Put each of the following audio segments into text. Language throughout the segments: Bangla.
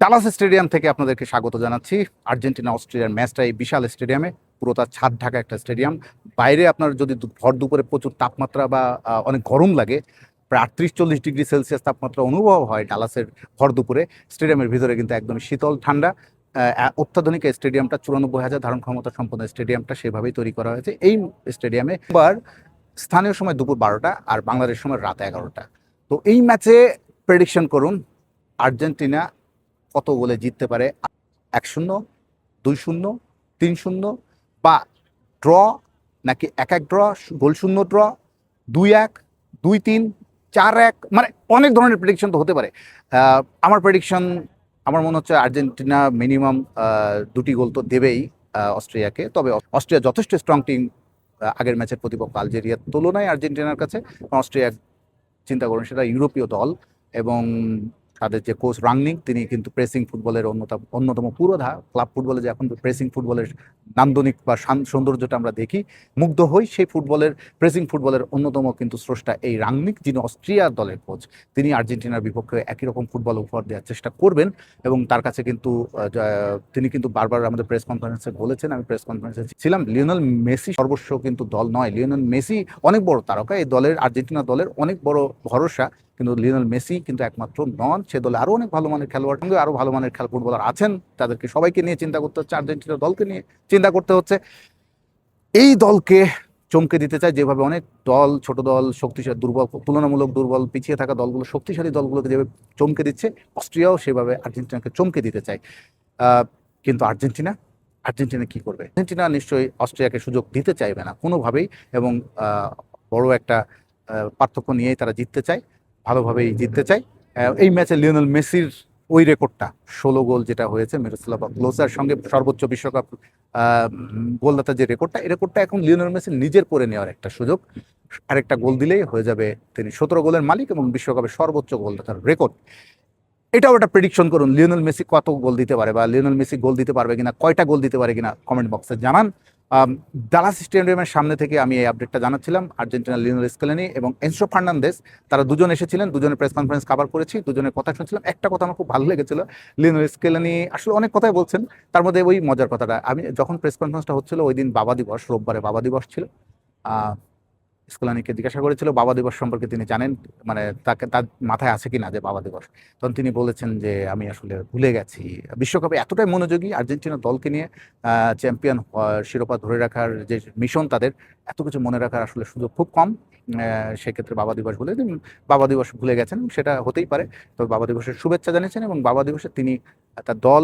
ডালাস স্টেডিয়াম থেকে আপনাদেরকে স্বাগত জানাচ্ছি। আর্জেন্টিনা অস্ট্রেলিয়ার ম্যাচটা এই বিশাল স্টেডিয়ামে, পুরোটা ছাদ ঢাকা একটা স্টেডিয়াম। বাইরে আপনার যদি ভর দুপুরে প্রচুর তাপমাত্রা বা অনেক গরম লাগে, প্রায় 38-40 ডিগ্রি সেলসিয়াস তাপমাত্রা অনুভব হয় ডালাসের ভর দুপুরে, স্টেডিয়ামের ভিতরে কিন্তু একদম শীতল ঠান্ডা। অত্যাধুনিক এই স্টেডিয়ামটা 94,000 ধারণ ক্ষমতা সম্পন্ন স্টেডিয়ামটা সেভাবেই তৈরি করা হয়েছে। এই স্টেডিয়ামে এবার স্থানীয় সময় দুপুর 12টা আর বাংলাদেশ সময় রাত 11টা। তো এই ম্যাচে প্রেডিকশন করুন আর্জেন্টিনা কত গোলে জিততে পারে। 1-0, 2-0, 3-0 বা ড্র, নাকি 1-1 ড্র, গোল শূন্য ড্র, 2-1, 2-3, 4-1, মানে অনেক ধরনের প্রেডিকশন তো হতে পারে। আমার প্রেডিকশন, আমার মনে হচ্ছে আর্জেন্টিনা মিনিমাম 2টি গোল তো দেবেই অস্ট্রিয়াকে। তবে অস্ট্রিয়া যথেষ্ট স্ট্রং টিম আগের ম্যাচের প্রতিপক্ষ আলজেরিয়ার তুলনায় আর্জেন্টিনার কাছে। অস্ট্রিয়া, চিন্তা করুন, সেটা ইউরোপীয় দল এবং তাদের যে কোচ রাংনিক, তিনি কিন্তু প্রেসিং ফুটবলের অন্যতম পুরোধা। ক্লাব ফুটবলে যে এখন প্রেসিং ফুটবলের নান্দনিক বা সৌন্দর্যটা আমরা দেখি, মুগ্ধ হই, সেই ফুটবলের প্রেসিং ফুটবলের অন্যতম কিন্তু স্রষ্টা এই রাংনিক, যিনি অস্ট্রিয়ার দলের কোচ। তিনি আর্জেন্টিনার বিপক্ষে একই রকম ফুটবল উপহার দেওয়ার চেষ্টা করবেন এবং তার কাছে কিন্তু তিনি কিন্তু বারবার আমাদের প্রেস কনফারেন্সে বলেছেন, আমি প্রেস কনফারেন্সে ছিলাম, লিওনেল মেসি সর্বস্ব কিন্তু দল নয়। লিওনেল মেসি অনেক বড় তারকা, এই দলের, আর্জেন্টিনা দলের অনেক বড় ভরসা, কিন্তু লিওনেল মেসি কিন্তু একমাত্র নন। সে দলে আরও অনেক ভালো মানের খেলোয়াড়, সঙ্গে আরও ভালো মানের ফুটবলার আছেন। তাদেরকে সবাইকে নিয়ে চিন্তা করতে হচ্ছে, আর্জেন্টিনা দলকে নিয়ে চিন্তা করতে হচ্ছে। এই দলকে চমকে দিতে চায় যেভাবে অনেক দল, ছোট দল, শক্তিশালী, দুর্বল, তুলনামূলক দুর্বল, পিছিয়ে থাকা দলগুলো শক্তিশালী দলগুলোকে যেভাবে চমকে দিচ্ছে, অস্ট্রিয়াও সেভাবে আর্জেন্টিনাকে চমকে দিতে চায়। কিন্তু আর্জেন্টিনা আর্জেন্টিনা কি করবে? আর্জেন্টিনা নিশ্চয়ই অস্ট্রিয়াকে সুযোগ দিতে চাইবে না কোনোভাবেই, এবং বড় একটা পার্থক্য নিয়েই তারা জিততে চায়, ভালোভাবেই জিততে চায়। এই ম্যাচে লিওনেল মেসির ওই রেকর্ডটা, 16 গোল যেটা হয়েছে মিরোস্লাভ ক্লোজার সঙ্গে, সর্বোচ্চ বিশ্বকাপ গোলদাতা যে রেকর্ডটা, এই রেকর্ডটা এখন লিওনেল মেসির নিজের করে নেওয়ার একটা সুযোগ। আরেকটা গোল দিলেই হয়ে যাবে তিনি 17 গোলের মালিক এবং বিশ্বকাপের সর্বোচ্চ গোলদাতার রেকর্ড। এটাও একটা প্রেডিকশন করুন, লিওনেল মেসি কত গোল দিতে পারে, বা লিওনেল মেসি গোল দিতে পারবে কিনা, কয়টা গোল দিতে পারে কিনা কমেন্ট বক্সে জানান। ডালাস স্টেডিয়ামের সামনে থেকে আমি এই আপডেটটা জানাচ্ছিলাম। আর্জেন্টিনা লিওনেল স্কেলানি এবং এনসো ফার্নান্দেজ, তারা দুজন এসেছিলেন, দুজনের প্রেস কনফারেন্স কভার করেছি, দুজনের কথা শুনছিলাম। একটা কথা আমার খুব ভালো লেগেছিল, লিওনেল স্কেলানি আসলে অনেক কথাই বলছেন, তার মধ্যে ওই মজার কথাটা, আমি যখন প্রেস কনফারেন্সটা হচ্ছিল ওই দিন বাবা দিবস, রোববারে বাবা দিবস ছিল। স্কুলানিকে জিজ্ঞাসা করেছিল বাবা দিবস সম্পর্কে তিনি জানেন, মানে তাকে, তার মাথায় আছে কিনা যে বাবা দিবস। তখন তিনি বলেছেন যে আমি আসলে ভুলে গেছি। বিশ্বকাপে এতটাই মনোযোগী আর্জেন্টিনা দলকে নিয়ে, চ্যাম্পিয়ন শিরোপা ধরে রাখার যে মিশন তাদের, এত কিছু মনে রাখার আসলে সুযোগ খুব কম। সেক্ষেত্রে বাবা দিবস বলে বাবা দিবস ভুলে গেছেন, সেটা হতেই পারে। তবে বাবা দিবসের শুভেচ্ছা জানিয়েছেন এবং বাবা দিবসে তিনি তার দল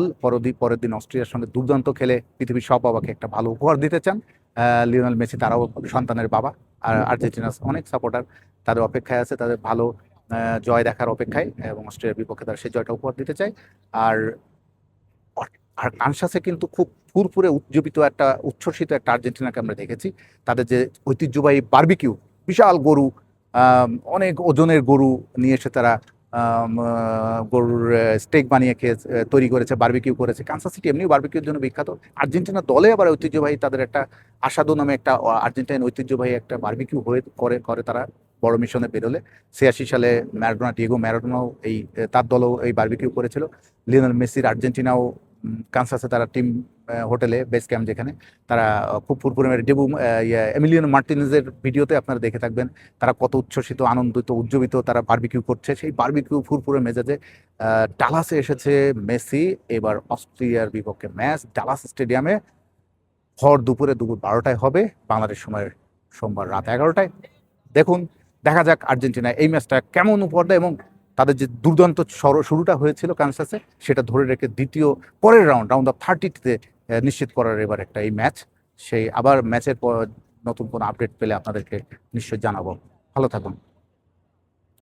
পরের দিন অস্ট্রিয়ার সঙ্গে দুর্দান্ত খেলে পৃথিবীর সব বাবাকে একটা ভালো উপহার দিতে চান। লিওনেল মেসি, তারাও সন্তানের বাবা, আর আর্জেন্টিনার অনেক সাপোর্টার তাদের অপেক্ষায় আছে, তাদের ভালো জয় দেখার অপেক্ষায়, এবং অস্ট্রেলিয়ার বিপক্ষে তারা সেই জয়টা উপহার দিতে চায়। আর আর কানসাসে কিন্তু খুব ফুরফুরে উজ্জীবিত একটা, উচ্ছ্বসিত একটা আর্জেন্টিনাকে আমরা দেখেছি। তাদের যে ঐতিহ্যবাহী বারবিকিউ, বিশাল গরু, অনেক ওজনের গরু নিয়ে এসে তারা গরুর স্টেক বানিয়ে খেয়ে তৈরি করেছে, বারবিকিউ করেছে। কানসাস সিটি এমনিও বারবিকিউর জন্য বিখ্যাত। আর্জেন্টিনা দলে আবার ঐতিহ্যবাহী তাদের একটা আসাদু নামে একটা আর্জেন্টাইন ঐতিহ্যবাহী একটা বারবিকিউ করে তারা বড় মিশনে বেরোলে। 86 সালে ম্যারাডোনা, ডিয়েগো ম্যারাডোনাও এই, তার দলও এই বারবিকিউ করেছিল। লিওনেল মেসির আর্জেন্টিনাও কানসাসে তারা টিম হোটেলে, বেস ক্যাম্প যেখানে, তারা খুব ফুরফুরে ডেবু, এমিলিয়ানো মার্টিনেজের ভিডিওতে আপনারা দেখে থাকবেন তারা কত উচ্ছ্বসিত, আনন্দিত, উজ্জীবিত তারা বারবিকিউ করছে। সেই বারবিকিউ ফুরফুরে মেজাজে ডালাসে এসেছে মেসি। এবার অস্ট্রিয়ার বিপক্ষে ম্যাচ ডালাস স্টেডিয়ামে ভর দুপুর 12টায় হবে, বাংলাদেশ সময়ের সোমবার রাত 11টায়। দেখুন, দেখা যাক আর্জেন্টিনা এই ম্যাচটা কেমন উপহার দেয়, এবং তাদের যে দুর্দান্ত শুরুটা হয়েছিল কানসাসে, সেটা ধরে রেখে দ্বিতীয়, পরের রাউন্ড অফ 30তে নিশ্চিত করার এবার একটা এই ম্যাচ। সেই আবার ম্যাচের পর নতুন কোনো আপডেট পেলে আপনাদেরকে নিশ্চয়ই জানাবো। ভালো থাকুন।